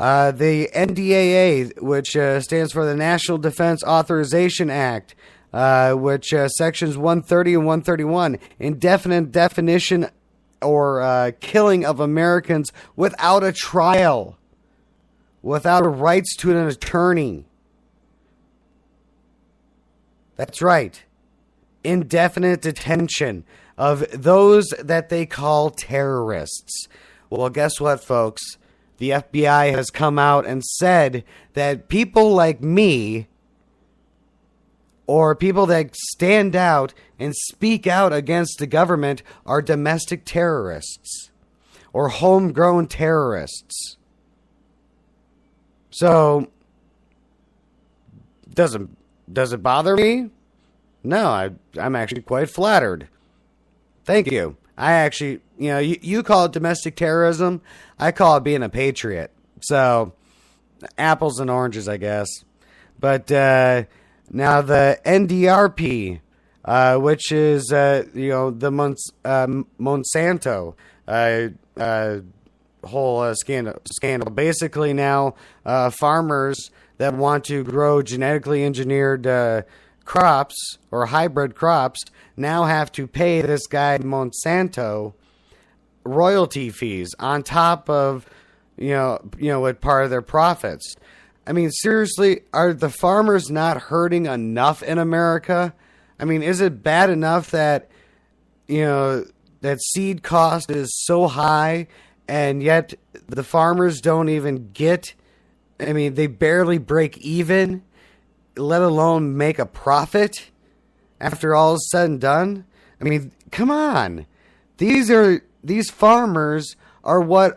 The NDAA, which stands for the National Defense Authorization Act, which sections 130 and 131, indefinite definition or killing of Americans without a trial, without rights to an attorney. That's right. Indefinite detention of those that they call terrorists. Well, guess what, folks? The FBI has come out and said that people like me, or people that stand out and speak out against the government, are domestic terrorists or homegrown terrorists. So, does it bother me? No, I'm actually quite flattered. Thank you. I actually, you call it domestic terrorism. I call it being a patriot. So, apples and oranges, I guess. But now the NDRP, which is, the Monsanto whole scandal. Basically now, farmers that want to grow genetically engineered crops or hybrid crops now have to pay this guy Monsanto royalty fees on top of with part of their profits. I mean, seriously, are the farmers not hurting enough in America? I mean, is it bad enough that that seed cost is so high and yet the farmers don't even get, I mean, they barely break even, let alone make a profit after all is said and done? I mean, come on. These farmers are what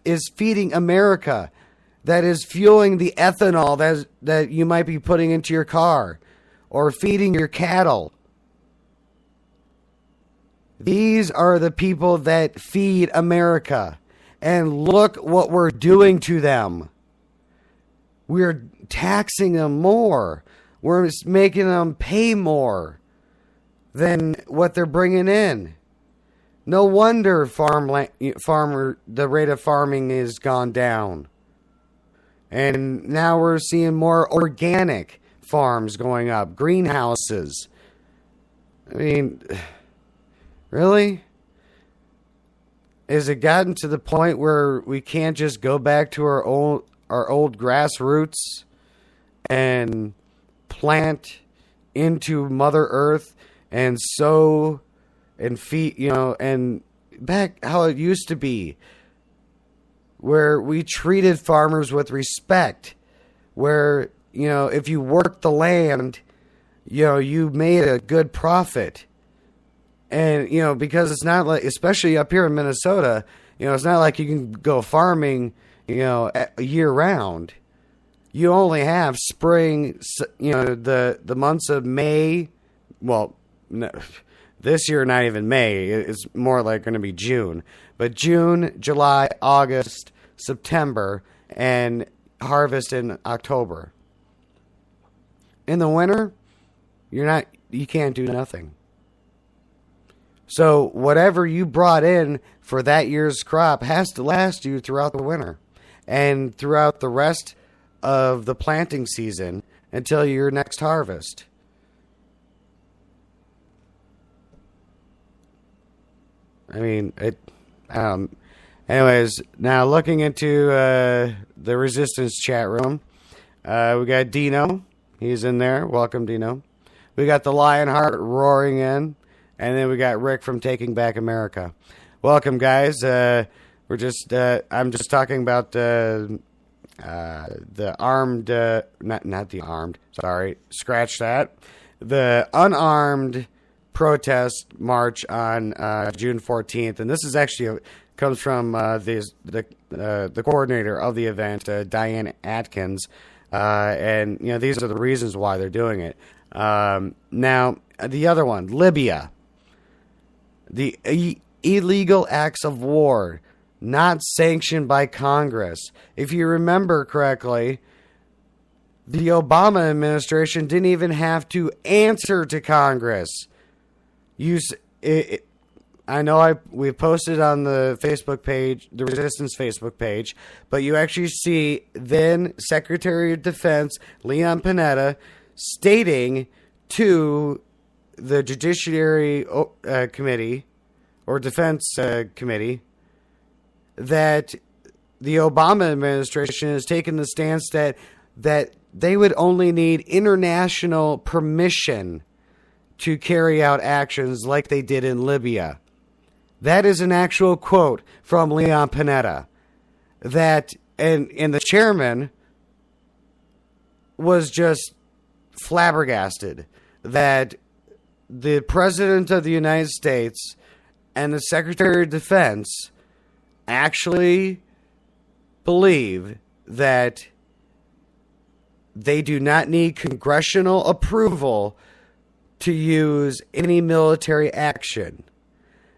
is feeding America. That is fueling the ethanol that you might be putting into your car or feeding your cattle. These are the people that feed America. And look what we're doing to them. We're taxing them more. We're making them pay more than what they're bringing in. No wonder the rate of farming has gone down. And now we're seeing more organic farms going up, greenhouses. I mean, really? Has it gotten to the point where we can't just go back to our old grassroots and plant into Mother Earth and sow and feed, and back how it used to be, where we treated farmers with respect, where, if you worked the land, you made a good profit. And, because it's not like, especially up here in Minnesota, it's not like you can go farming, year round. You only have spring, the months of May. Well, no, this year, not even May. It's more like going to be June. But June, July, August, September, and harvest in October. In the winter, you can't do nothing. So whatever you brought in for that year's crop has to last you throughout the winter and throughout the rest of the planting season until your next harvest. I mean, anyways, now looking into the Resistance chat room, we got Dino. He's in there. Welcome, Dino. We got the Lionheart roaring in. And then we got Rick from Taking Back America. Welcome, guys. I'm just talking about the armed, not the armed. Sorry, scratch that. The unarmed protest march on June 14th, and this is actually comes from the coordinator of the event, Diane Atkins, and these are the reasons why they're doing it. Now the other one, Libya. The illegal acts of war, not sanctioned by Congress. If you remember correctly, the Obama administration didn't even have to answer to Congress. I know we posted on the Facebook page, the Resistance Facebook page, but you actually see then Secretary of Defense Leon Panetta stating to the Judiciary Committee or Defense Committee that the Obama administration has taken the stance that they would only need international permission to carry out actions like they did in Libya. That is an actual quote from Leon Panetta. And the chairman was just flabbergasted that the President of the United States and the Secretary of Defense actually believe that they do not need congressional approval to use any military action.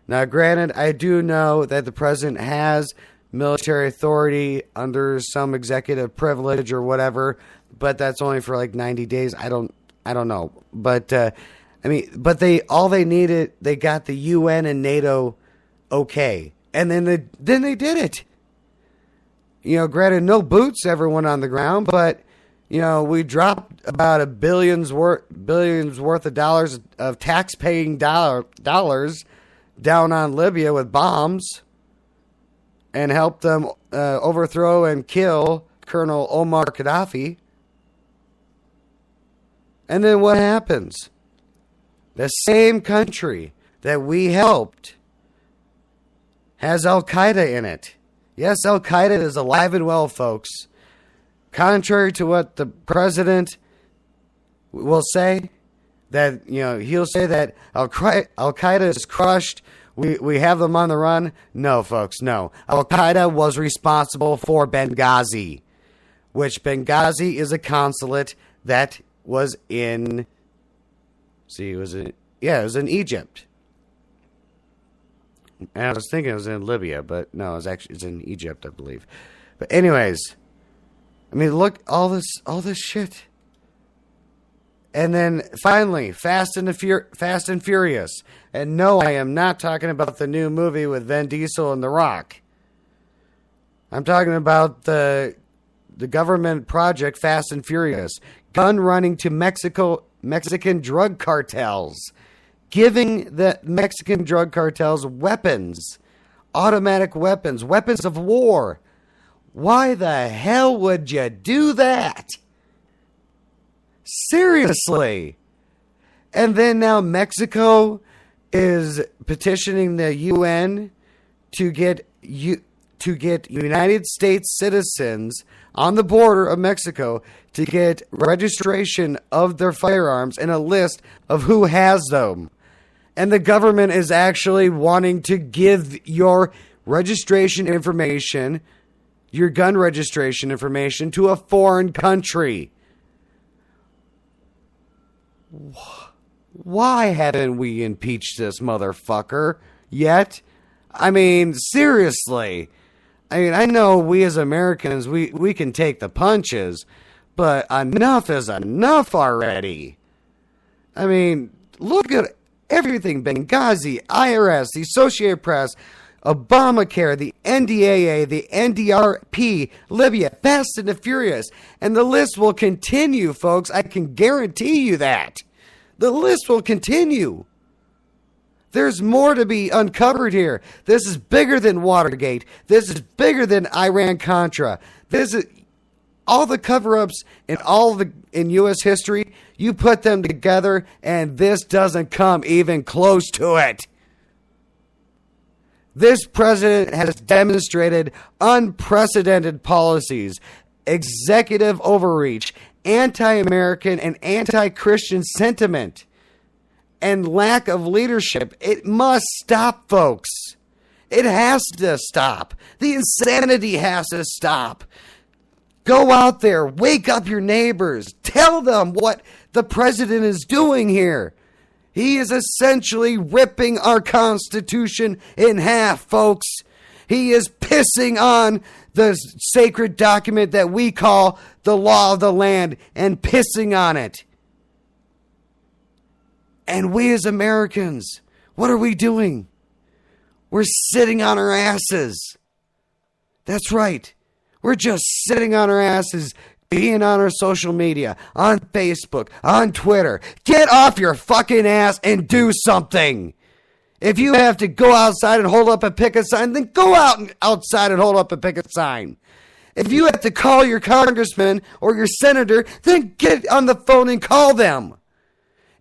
Now, granted, I do know that the president has military authority under some executive privilege or whatever, but that's only for like 90 days. I don't know. But but they got the UN and NATO okay, and then they did it. Granted, no boots ever went on the ground, but we dropped about billions worth of dollars of tax-paying dollars down on Libya with bombs and helped them overthrow and kill Colonel Omar Gaddafi. And then what happens? The same country that we helped has Al-Qaeda in it. Yes, Al-Qaeda is alive and well, folks. Contrary to what the president will say, that he'll say that Al-Qaeda is crushed. We have them on the run. No, folks, no. Al-Qaeda was responsible for Benghazi, which Benghazi is a consulate that was in. It was in Egypt. And I was thinking it was in Libya, but no, it's in Egypt, I believe. But anyways, look, all this shit. And then finally, Fast and Furious. And no, I am not talking about the new movie with Vin Diesel and The Rock. I'm talking about the government project Fast and Furious. Gun running to Mexican drug cartels. Giving the Mexican drug cartels weapons. Automatic weapons. Weapons of war. Why the hell would you do that? Seriously. And then now Mexico is petitioning the UN to get United States citizens on the border of Mexico to get registration of their firearms and a list of who has them. And the government is actually wanting to give your registration information, your gun registration information, to a foreign country. Why haven't we impeached this motherfucker yet? Seriously. I know we as Americans, we can take the punches, but enough is enough already. Look at everything. Benghazi, IRS, the Associated Press, Obamacare, the NDAA, the NDRP, Libya, Fast and the Furious. And the list will continue, folks. I can guarantee you that. The list will continue. There's more to be uncovered here. This is bigger than Watergate. This is bigger than Iran-Contra. This is all the cover-ups in U.S. history. You put them together, and this doesn't come even close to it. This president has demonstrated unprecedented policies, executive overreach, anti-American and anti-Christian sentiment, and lack of leadership. It must stop, folks. It has to stop. The insanity has to stop. Go out there, wake up your neighbors, tell them what the president is doing here. He is essentially ripping our Constitution in half, folks. He is pissing on the sacred document that we call the law of the land and pissing on it. And we as Americans, what are we doing? We're sitting on our asses. That's right. We're just sitting on our asses, being on our social media, on Facebook, on Twitter. Get off your fucking ass and do something. If you have to go outside and hold up a picket sign, then go outside and hold up a picket sign. If you have to call your congressman or your senator, then get on the phone and call them.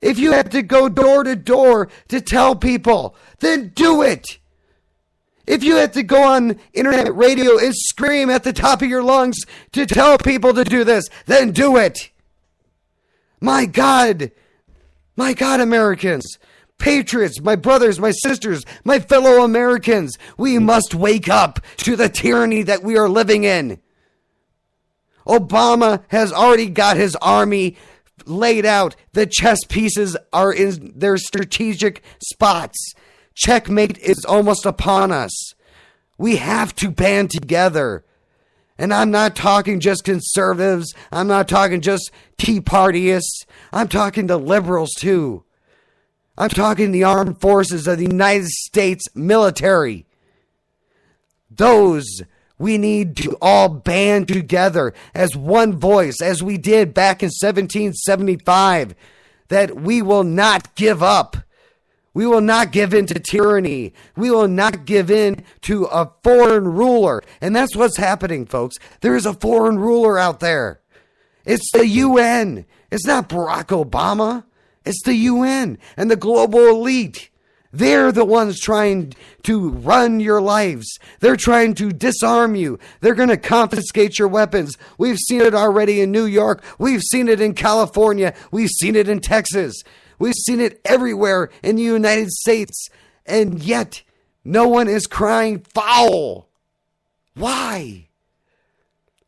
If you have to go door to door to tell people, then do it. If you have to go on internet radio and scream at the top of your lungs to tell people to do this, then do it. My God, Americans, patriots, my brothers, my sisters, my fellow Americans, we must wake up to the tyranny that we are living in. Obama has already got his army laid out. The chess pieces are in their strategic spots. Checkmate is almost upon us. We have to band together. And I'm not talking just conservatives. I'm not talking just Tea Partyists. I'm talking to liberals too. I'm talking the armed forces of the United States military. Those we need to all band together as one voice, as we did back in 1775, that we will not give up. We will not give in to tyranny. We will not give in to a foreign ruler. And that's what's happening, folks. There is a foreign ruler out there. It's the UN. It's not Barack Obama. It's the UN and the global elite. They're the ones trying to run your lives. They're trying to disarm you. They're going to confiscate your weapons. We've seen it already in New York. We've seen it in California. We've seen it in Texas. We've seen it everywhere in the United States. And yet, no one is crying foul. Why?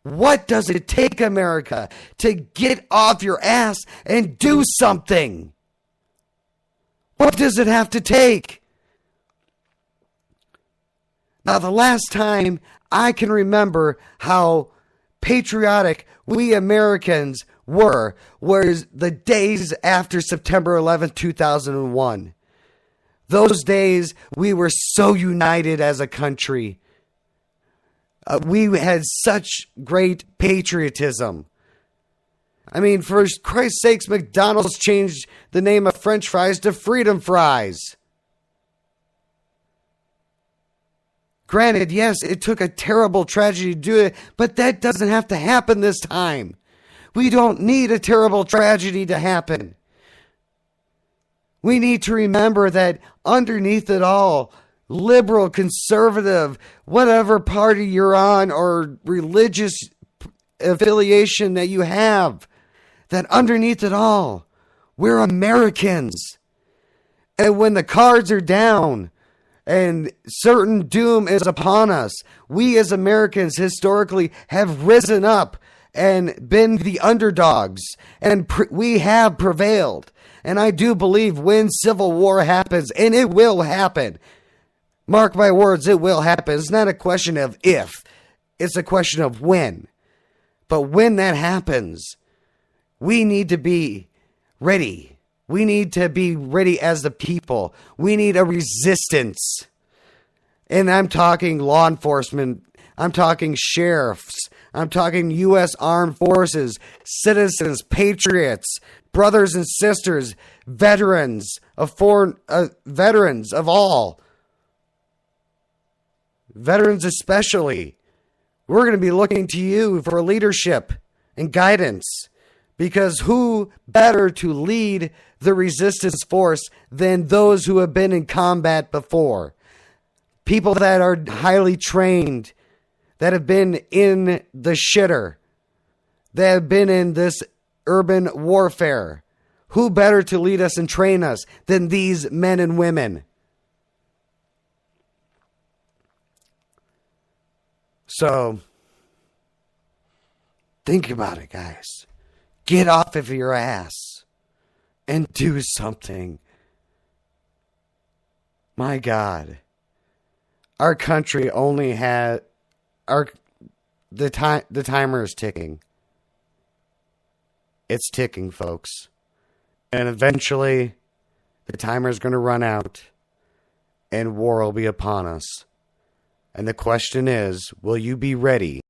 What does it take, America, to get off your ass and do something? What does it have to take? Now, the last time I can remember how patriotic we Americans were was the days after September 11th, 2001. Those days, we were so united as a country. We had such great patriotism. I mean, for Christ's sakes, McDonald's changed the name of French fries to Freedom Fries. Granted, yes, it took a terrible tragedy to do it, but that doesn't have to happen this time. We don't need a terrible tragedy to happen. We need to remember that underneath it all, liberal, conservative, whatever party you're on or religious affiliation that you have, that underneath it all, we're Americans. And when the cards are down and certain doom is upon us, we as Americans historically have risen up and been the underdogs, and we have prevailed. And I do believe when civil war happens, and it will happen, mark my words, it will happen. It's not a question of if, it's a question of when. But when that happens, we need to be ready. We need to be ready as the people. We need a resistance. And I'm talking law enforcement. I'm talking sheriffs. I'm talking U.S. Armed Forces, citizens, patriots, brothers and sisters, veterans of veterans of all. Veterans especially. We're going to be looking to you for leadership and guidance, because who better to lead the resistance force than those who have been in combat before? People that are highly trained, that have been in the shitter, that have been in this urban warfare. Who better to lead us and train us than these men and women? So, think about it, guys. Get off of your ass and do something. My God. Our country only had the timer is ticking. It's ticking, folks. And eventually the timer is going to run out. and war will be upon us. And the question is, will you be ready